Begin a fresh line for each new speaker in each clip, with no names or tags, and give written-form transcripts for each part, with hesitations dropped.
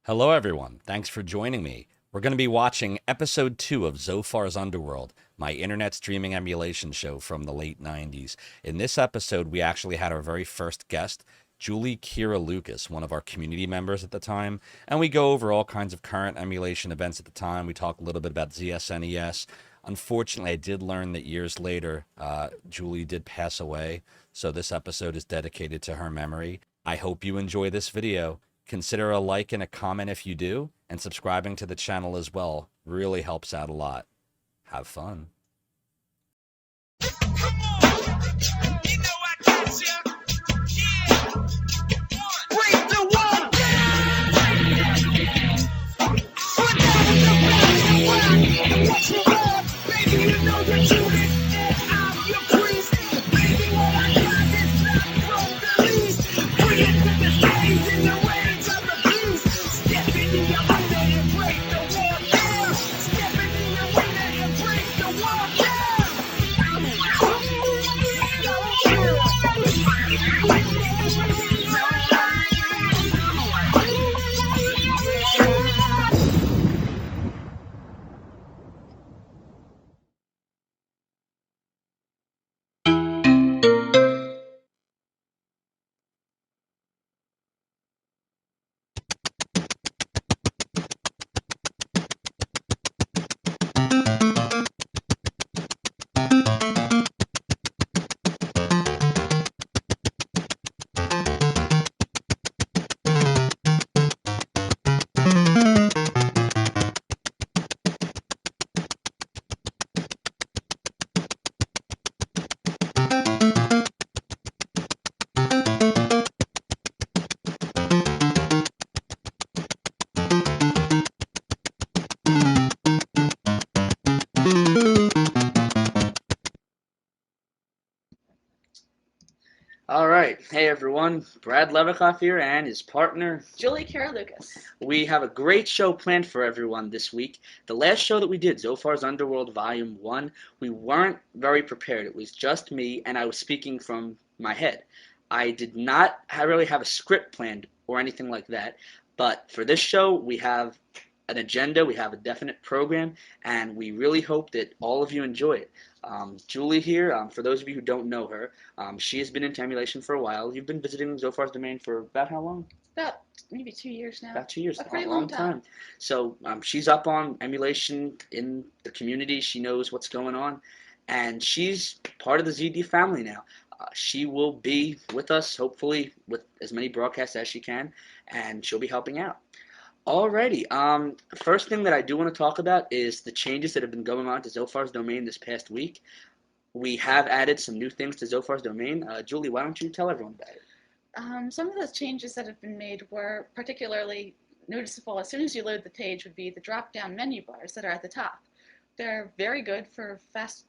Hello, everyone. Thanks for joining me. We're going to be watching episode 2 of Zophar's Underworld, my internet streaming emulation show from the late 90s. In this episode, we actually had our very first guest, Julie Kira Lucas, one of our community members at the time, and we go over all kinds of current emulation events at the time. We talk a little bit about ZSNES. Unfortunately, I did learn that years later, Julie did pass away, so this episode is dedicated to her memory. I hope you enjoy this video. Consider a like and a comment if you do, and subscribing to the channel as well really helps out a lot. Have fun.
All right. Hey, everyone. Brad Levikoff here and his partner,
Julie Kira Lucas.
We have a great show planned for everyone this week. The last show that we did, Zophar's Underworld Volume 1, we weren't very prepared. It was just me, and I was speaking from my head. I did not really have a script planned or anything like that. But for this show, we have an agenda, we have a definite program, and we really hope that all of you enjoy it. Julie here, for those of you who don't know her, she has been into emulation for a while. You've been visiting Zophar's domain for about how long?
About maybe 2 years now.
About 2 years.
A pretty long time.
So she's up on emulation in the community. She knows what's going on, and she's part of the ZD family now. She will be with us, hopefully, with as many broadcasts as she can, and she'll be helping out. Alrighty, first thing that I do want to talk about is the changes that have been going on to Zophar's domain this past week. We have added some new things to Zophar's domain. Julie, why don't you tell everyone about it?
Some of those changes that have been made were particularly noticeable as soon as you load the page would be the drop-down menu bars that are at the top. They're very good for fast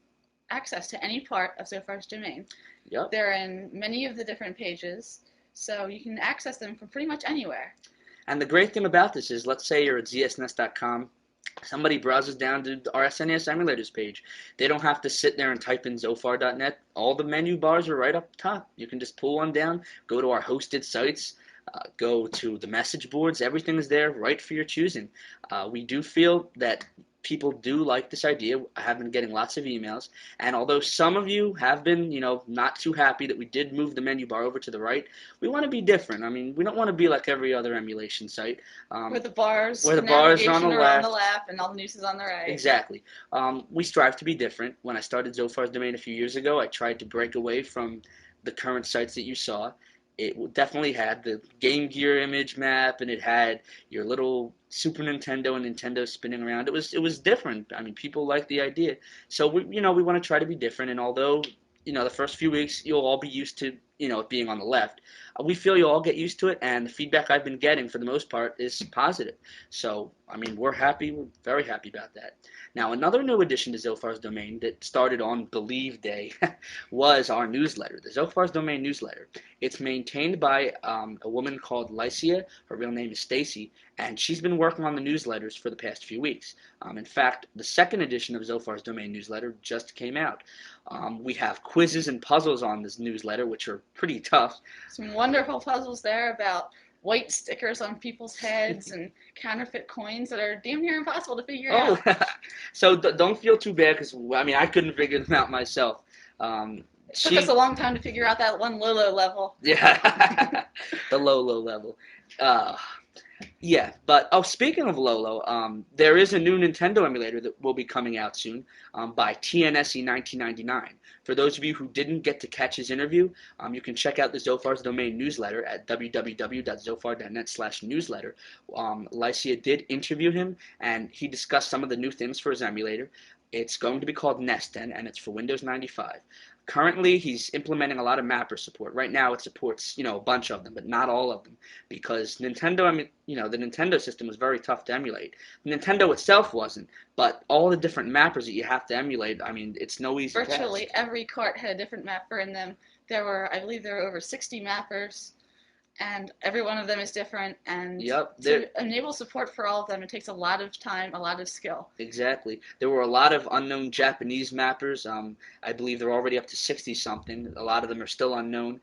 access to any part of Zophar's domain.
Yep.
They're in many of the different pages, so you can access them from pretty much anywhere.
And the great thing about this is, let's say you're at ZSNES.com, somebody browses down to our SNES emulators page. They don't have to sit there and type in Zophar.net. All the menu bars are right up top. You can just pull one down, go to our hosted sites, go to the message boards. Everything is there right for your choosing. We do feel that people do like this idea. I have been getting lots of emails, and although some of you have been, not too happy that we did move the menu bar over to the right, we want to be different. I mean, we don't want to be like every other emulation site.
Where the bars
are on the
left and all the news is on the right.
Exactly. We strive to be different. When I started Zophar's domain a few years ago, I tried to break away from the current sites that you saw. It definitely had the Game Gear image map, and it had your little Super Nintendo and Nintendo spinning around. It was different. I mean, people liked the idea. So we want to try to be different. And although the first few weeks you'll all be used to it being on the left, we feel you'll all get used to it. And the feedback I've been getting for the most part is positive. So I mean, we're happy. We're very happy about that. Now, another new addition to Zophar's domain that started on Believe Day was our newsletter, the Zophar's domain newsletter. It's maintained by a woman called Lycia. Her real name is Stacy, and she's been working on the newsletters for the past few weeks. In fact, the second edition of Zophar's domain newsletter just came out. We have quizzes and puzzles on this newsletter, which are pretty tough.
Some wonderful puzzles there about white stickers on people's heads and counterfeit coins that are damn near impossible to figure
Oh,
out.
so don't feel too bad because I mean I couldn't figure them out myself. Um,
It took us
she
a long time to figure out that one Lolo level.
Yeah, the low level. Uh, yeah, but oh, speaking of Lolo, there is a new Nintendo emulator that will be coming out soon by TNSE 1999. For those of you who didn't get to catch his interview, you can check out the Zophar's Domain newsletter at www.zophar.net/newsletter. Lycia did interview him, and he discussed some of the new things for his emulator. It's going to be called Nesten, and it's for Windows 95. Currently, he's implementing a lot of mapper support. Right now, it supports a bunch of them, but not all of them, because Nintendo. I mean, the Nintendo system was very tough to emulate. Nintendo itself wasn't, but all the different mappers that you have to emulate. I mean, it's no easy task.
Virtually every cart had a different mapper in them. I believe there were over 60 mappers, and every one of them is different. And
Yep,
to enable support for all of them, it takes a lot of time, a lot of skill.
exactly. There were a lot of unknown Japanese mappers. I believe they're already up to 60 something. A lot of them are still unknown.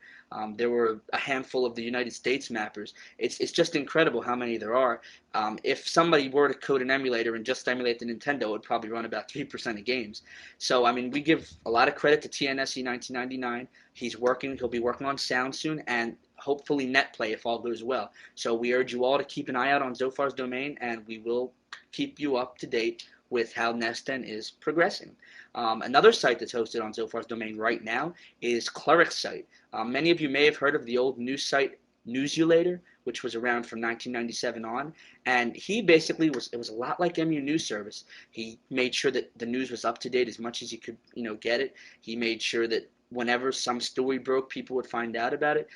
There were a handful of the United States mappers. It's just incredible how many there are. If somebody were to code an emulator and just emulate the Nintendo, it would probably run about 3% of games. So, I mean, we give a lot of credit to TNSE 1999. He'll be working on sound soon, and hopefully NetPlay if all goes well. So we urge you all to keep an eye out on Zophar's Domain, and we will keep you up to date with how Nesten is progressing. Another site that's hosted on Zophar's Domain right now is Cleric's site. Many of you may have heard of the old news site Newsulator, which was around from 1997 on, and he basically it was a lot like MU News Service. He made sure that the news was up to date as much as he could, get it. He made sure that whenever some story broke, people would find out about it.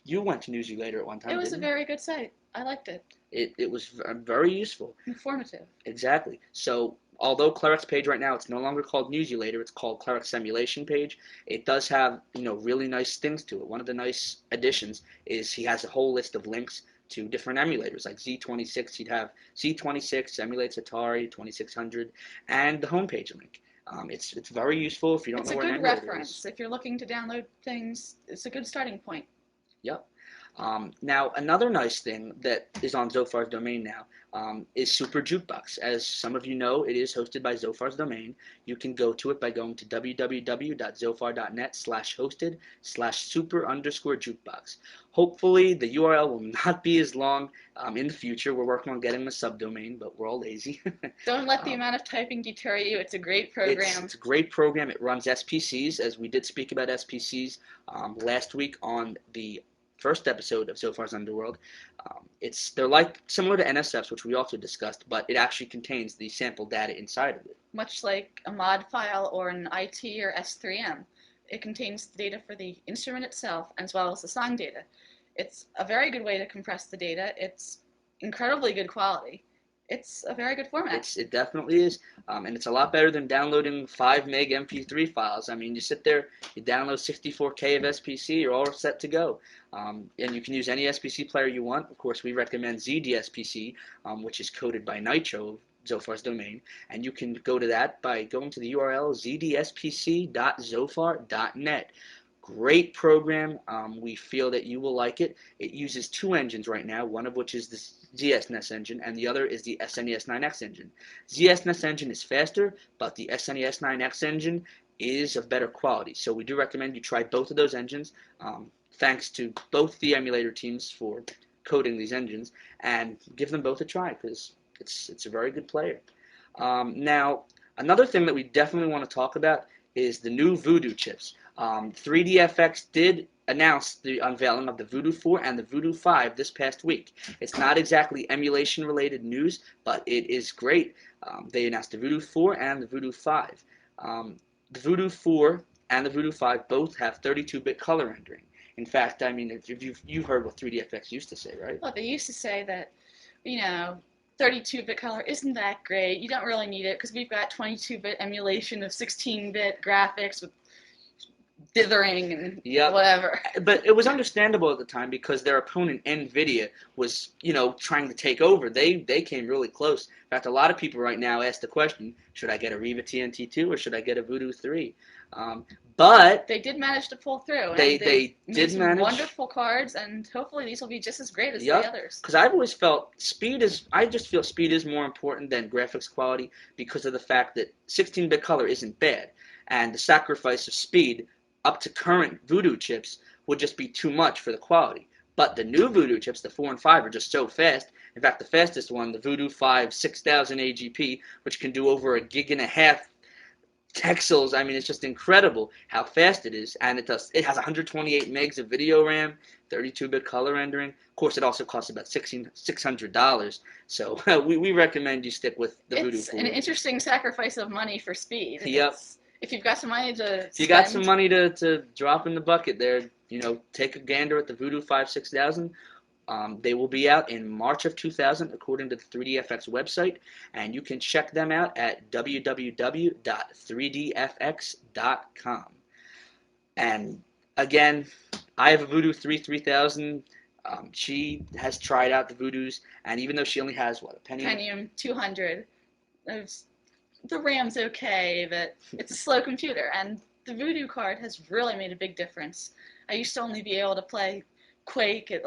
You went to Newsulator at one time.
It was a
didn't
very good site. I liked it.
It was very useful.
Informative.
Exactly. So although Cleric's page right now, it's no longer called Newsulator, it's called Cleric's Emulation page. It does have, really nice things to it. One of the nice additions is he has a whole list of links to different emulators, like Z26. He'd have Z26 emulates Atari 2600, and the homepage link. It's very useful if you don't know where an emulator is.
It's a good reference. If you're looking to download things, it's a good starting point.
Yep. Now, another nice thing that is on Zophar's Domain now is Super Jukebox. As some of you know, it is hosted by Zophar's Domain. You can go to it by going to www.zophar.net/hosted/super_jukebox. Hopefully, the URL will not be as long in the future. We're working on getting the subdomain, but we're all lazy.
Don't let the amount of typing deter you. It's a great program.
It's a great program. It runs SPCs, as we did speak about SPCs last week on the first episode of Zophar's Underworld. They're similar to NSFs, which we also discussed, but it actually contains the sample data inside of it.
Much like a mod file or an IT or S3M. It contains the data for the instrument itself as well as the song data. It's a very good way to compress the data. It's incredibly good quality. It's a very good format.
It definitely is, and it's a lot better than downloading 5 meg MP3 files. I mean, you sit there, you download 64K of SPC, you're all set to go. And you can use any SPC player you want. Of course, we recommend ZDSPC, which is coded by Nitro, Zophar's Domain, and you can go to that by going to the URL zdspc.zophar.net. Great program. We feel that you will like it. It uses 2 engines right now, one of which is the ZSNES engine, and the other is the SNES 9X engine. ZSNES engine is faster, but the SNES 9X engine is of better quality. So we do recommend you try both of those engines. Thanks to both the emulator teams for coding these engines, and give them both a try because it's a very good player. Now, another thing that we definitely want to talk about is the new Voodoo chips. 3DFX did announce the unveiling of the Voodoo 4 and the Voodoo 5 this past week. It's not exactly emulation-related news, but it is great. They announced the Voodoo 4 and the Voodoo 5. The Voodoo 4 and the Voodoo 5 both have 32-bit color rendering. In fact, I mean, if you've heard what 3DFX used to say, right?
Well, they used to say that, 32-bit color isn't that great. You don't really need it because we've got 22-bit emulation of 16-bit graphics with dithering and whatever.
But it was understandable at the time because their opponent, NVIDIA, was, trying to take over. They came really close. In fact, a lot of people right now ask the question, should I get a Riva TNT2 or should I get a Voodoo 3? But
they did manage to pull through.
They
and
did
made some
manage.
wonderful cards, and hopefully these will be just as great as the
Yep.
others.
Because I've always felt I just feel speed is more important than graphics quality because of the fact that 16-bit color isn't bad, and the sacrifice of speed up to current Voodoo chips would just be too much for the quality. But the new Voodoo chips, the 4 and 5, are just so fast. In fact, the fastest one, the Voodoo 5 6000 AGP, which can do over a gig and a half Texels, I mean, it's just incredible how fast it is, and it has 128 megs of video RAM, 32-bit color rendering. Of course, it also costs about $600, so we recommend you stick with the Voodoo.
It's an interesting sacrifice of money for speed.
Yep.
If you've got some money to
If you got some money to drop in the bucket there, take a gander at the Voodoo 5 6000. They will be out in March of 2000, according to the 3DFX website, and you can check them out at www.3dfx.com. And again, I have a Voodoo 3000. She has tried out the Voodoos, and even though she only has, a
Pentium 200, the RAM's okay, but it's a slow computer, and the Voodoo card has really made a big difference. I used to only be able to play Quake at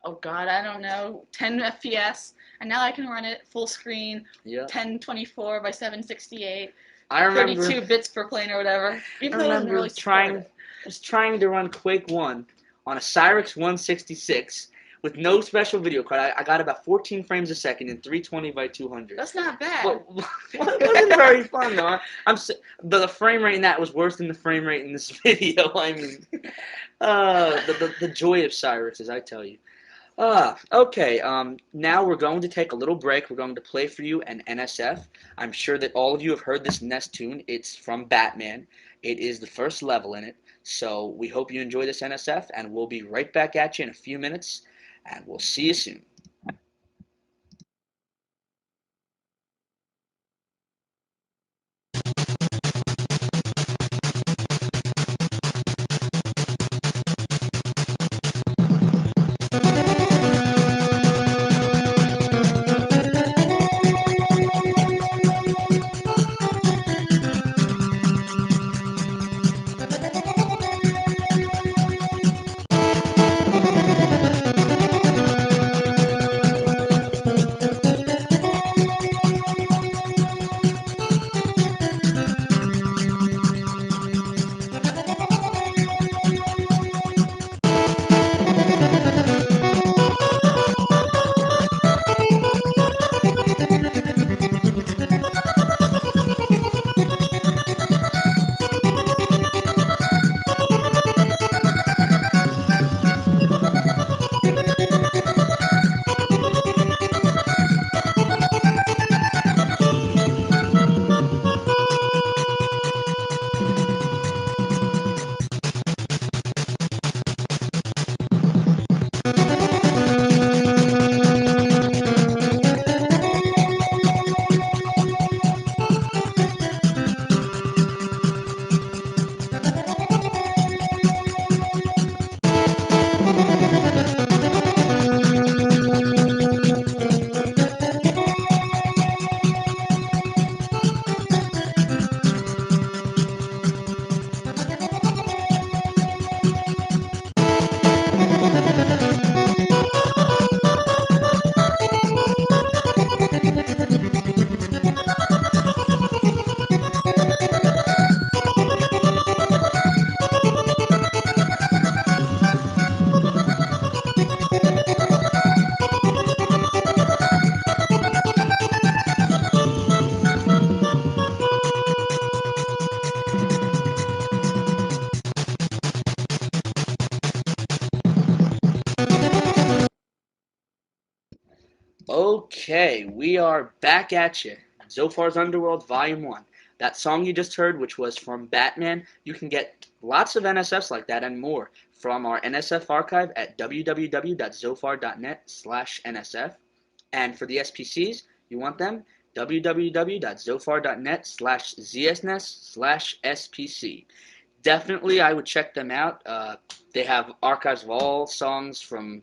oh god, I don't know, 10 FPS, and now I can run it full screen, 1024 by 768,
I remember
32 bits per plane or whatever. Even
I
though it doesn't
remember
really support it.
trying to run Quake 1 on a Cyrix 166 with no special video card. I got about 14 frames a second in 320 by 200.
That's not bad.
Well, it wasn't very fun though. The frame rate in that was worse than the frame rate in this video. I mean, the joy of Cyrix, as I tell you. Okay. Now we're going to take a little break. We're going to play for you an NSF. I'm sure that all of you have heard this NES tune. It's from Batman. It is the first level in it. So we hope you enjoy this NSF, and we'll be right back at you in a few minutes, and we'll see you soon. Okay, we are back at you. Zophar's Underworld Volume 1. That song you just heard, which was from Batman, you can get lots of NSFs like that and more from our NSF archive at www.zophar.net/NSF. And for the SPCs, you want them? www.zophar.net/ZSNES/SPC. Definitely, I would check them out. They have archives of all songs from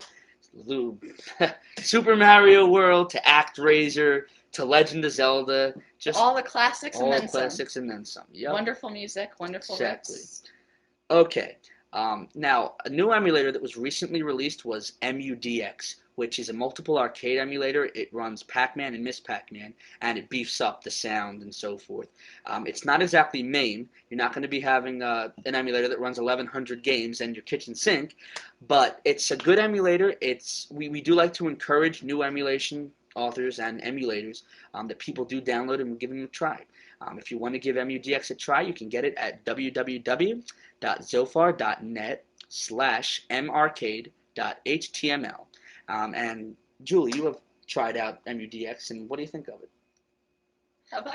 Super Mario World to ActRaiser to Legend of Zelda, Just
all the classics and
all
then
classics and then some.
some.
Yep.
Wonderful music, wonderful
Exactly.
riffs.
Okay. Now, a new emulator that was recently released was MUDX, which is a multiple arcade emulator. It runs Pac-Man and Miss Pac-Man, and it beefs up the sound and so forth. It's not exactly MAME. You're not going to be having an emulator that runs 1,100 games and your kitchen sink, but it's a good emulator. We do like to encourage new emulation authors and emulators that people do download and give them a try. If you want to give MUDX a try, you can get it at www.zophar.net/marcade.html. And Julie, you have tried out MUDX, and what do you think of it?
Have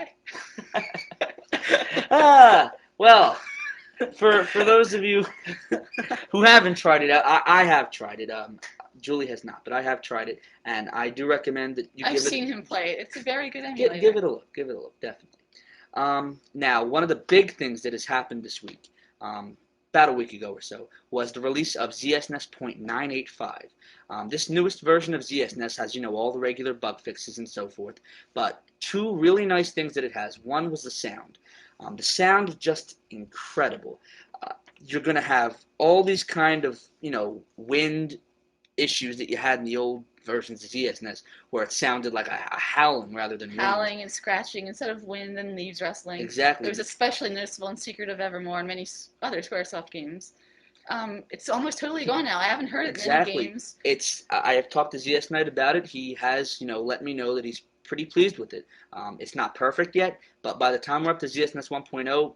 I?
Well, for those of you who haven't tried it out, I have tried it. Julie has not, but I have tried it, and I do recommend that you
I've
give it.
seen him play it. It's a very good emulator.
Give it a look. Give it a look, definitely. Now, one of the big things that has happened this week, about a week ago or so, was the release of ZSNES 0.985. This newest version of ZSNES has, all the regular bug fixes and so forth, but two really nice things that it has. One was the sound. The sound is just incredible. You're going to have all these kind of, wind issues that you had in the old versions of ZSNES, where it sounded like a howling rather than wind.
Howling and scratching instead of wind and leaves rustling.
Exactly.
It was especially noticeable in Secret of Evermore and many other Squaresoft games. It's almost totally gone now. I haven't heard it in any games.
I have talked to ZS Knight about it. He has, let me know that he's pretty pleased with it. It's not perfect yet, but by the time we're up to ZSNES 1.0,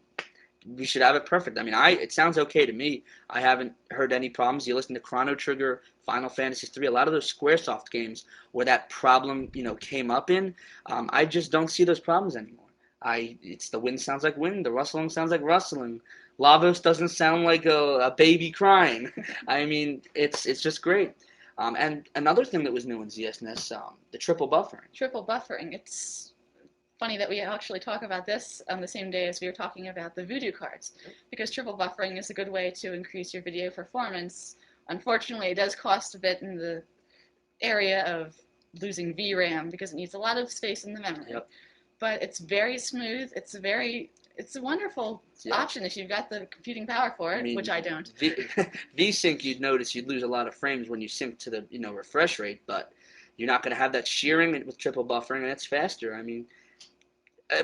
we should have it perfect. I mean, it sounds okay to me. I haven't heard any problems. You listen to Chrono Trigger, Final Fantasy 3, a lot of those Squaresoft games where that problem, came up in. I just don't see those problems anymore. It's the wind sounds like wind, the rustling sounds like rustling. Lavos doesn't sound like a baby crying. I mean, it's just great. And another thing that was new in ZSNES, the triple buffering.
Triple buffering. It's funny that we actually talk about this on the same day as we were talking about the Voodoo cards, because triple buffering is a good way to increase your video performance. Unfortunately, it does cost a bit in the area of losing VRAM because it needs a lot of space in the memory.
Yep.
But it's very smooth. It's a wonderful option if you've got the computing power for it, which I don't.
VSync, you'd notice you'd lose a lot of frames when you sync to the refresh rate, but you're not going to have that shearing with triple buffering, and it's faster. I mean,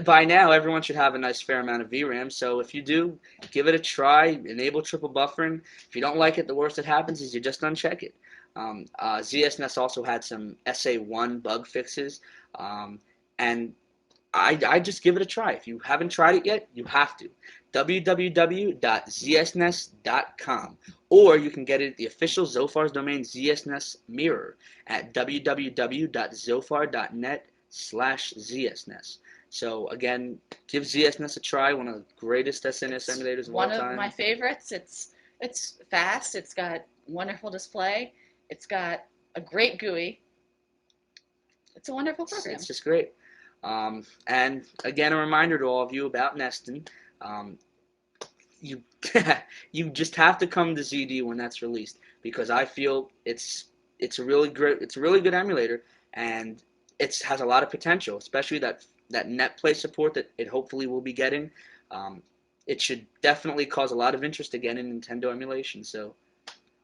by now, everyone should have a nice fair amount of VRAM, so if you do, give it a try, enable triple buffering. If you don't like it, the worst that happens is you just uncheck it. ZSNES also had some SA1 bug fixes, and I just give it a try. If you haven't tried it yet, you have to. www.zsnes.com, or you can get it at the official Zophar's domain ZSNES mirror at www.zophar.net/ZSNES. So again, give ZSNES a try. One of the greatest SNS emulators of all time.
One of my favorites. It's fast. It's got wonderful display. It's got a great GUI. It's a wonderful program.
It's just great. And again, a reminder to all of you about Neston. You you just have to come to ZD when that's released, because I feel it's a really good emulator, and it has a lot of potential, especially that NetPlay support that it hopefully will be getting. It should definitely cause a lot of interest again in Nintendo emulation. So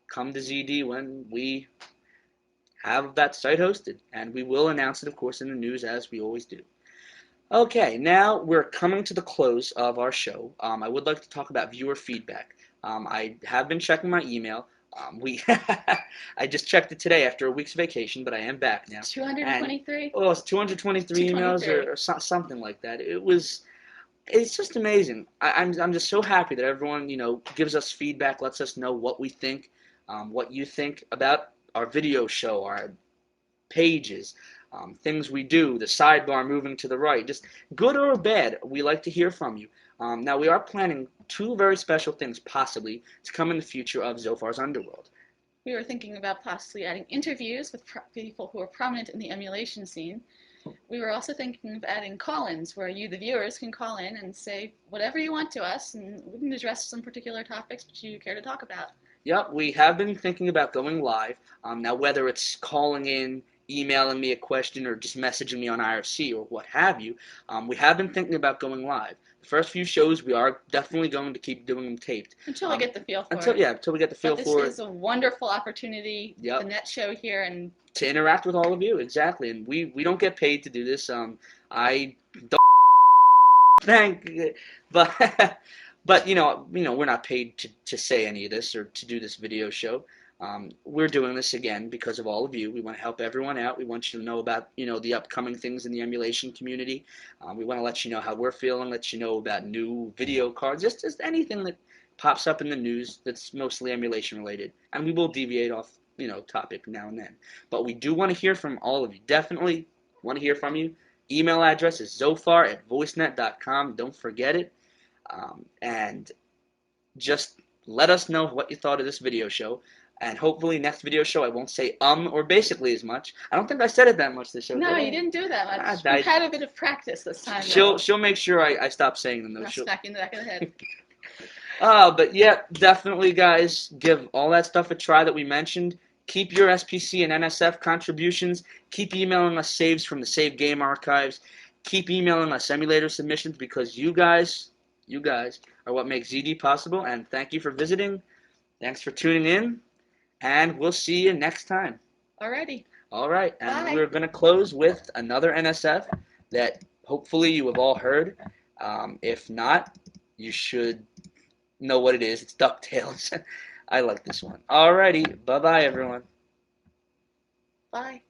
come to ZD when we have that site hosted, and we will announce it, of course, in the news, as we always do. Okay, now we're coming to the close of our show. I would like to talk about viewer feedback. I have been checking my email. I just checked it today after a week's vacation, but I am back now.
223?
Oh, it's 223 emails or something like that. It's just amazing. I'm just so happy that everyone, gives us feedback, lets us know what we think, what you think about our video show, our pages, things we do, the sidebar moving to the right, just good or bad. We like to hear from you. Now, we are planning two very special things, possibly, to come in the future of Zophar's Underworld.
We were thinking about possibly adding interviews with people who are prominent in the emulation scene. We were also thinking of adding call-ins, where you, the viewers, can call in and say whatever you want to us, and we can address some particular topics that you care to talk about.
Yep, we have been thinking about going live. Now, whether it's calling in emailing me a question or just messaging me on IRC or what have you. We have been thinking about going live. The first few shows, we are definitely going to keep doing them taped.
Until we get the feel for
until,
it.
Yeah, until we get the feel
but
for it.
this is a wonderful opportunity,
Yep.
the net show here, and
to interact with all of you, exactly. And we don't get paid to do this. I don't thank, but you know, we're not paid to say any of this or to do this video show. We're doing this again because of all of you. We want to help everyone out. We want you to know about, the upcoming things in the emulation community. We want to let you know how we're feeling, let you know about new video cards, just anything that pops up in the news that's mostly emulation related. And we will deviate off, topic now and then. But we do want to hear from all of you. Definitely want to hear from you. Email address is zophar@voicenet.com. Don't forget it. And just let us know what you thought of this video show. And hopefully next video show I won't say or basically as much. I don't think I said it that much this show.
no, you didn't do that much. We've had a bit of practice this time.
She'll make sure I stop saying them though.
Not smack you in the back of the head.
But yeah, definitely guys, give all that stuff a try that we mentioned. Keep your SPC and NSF contributions. Keep emailing us saves from the Save Game Archives. Keep emailing us emulator submissions because you guys are what makes ZD possible. And thank you for visiting. Thanks for tuning in. And we'll see you next time.
Alrighty.
All right. And
Bye.
we're going to close with another NSF that hopefully you have all heard. If not, you should know what it is. It's DuckTales. I like this one. Alrighty. Bye-bye, everyone.
Bye.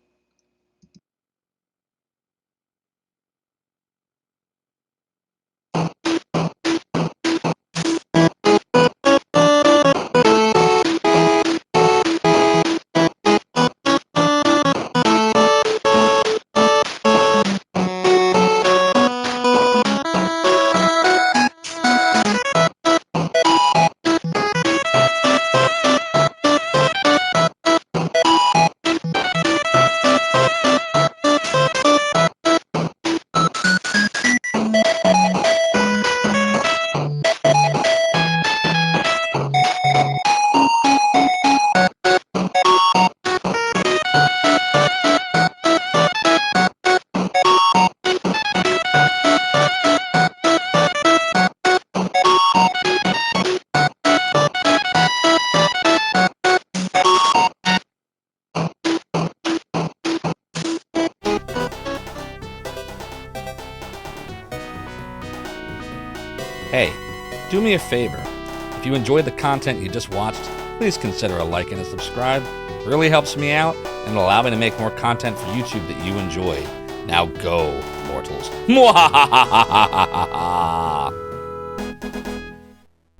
Hey, do me a favor. If you enjoyed the content you just watched, please consider a like and a subscribe. It really helps me out and will allow me to make more content for YouTube that you enjoy. Now go, mortals. Mwahahahaha!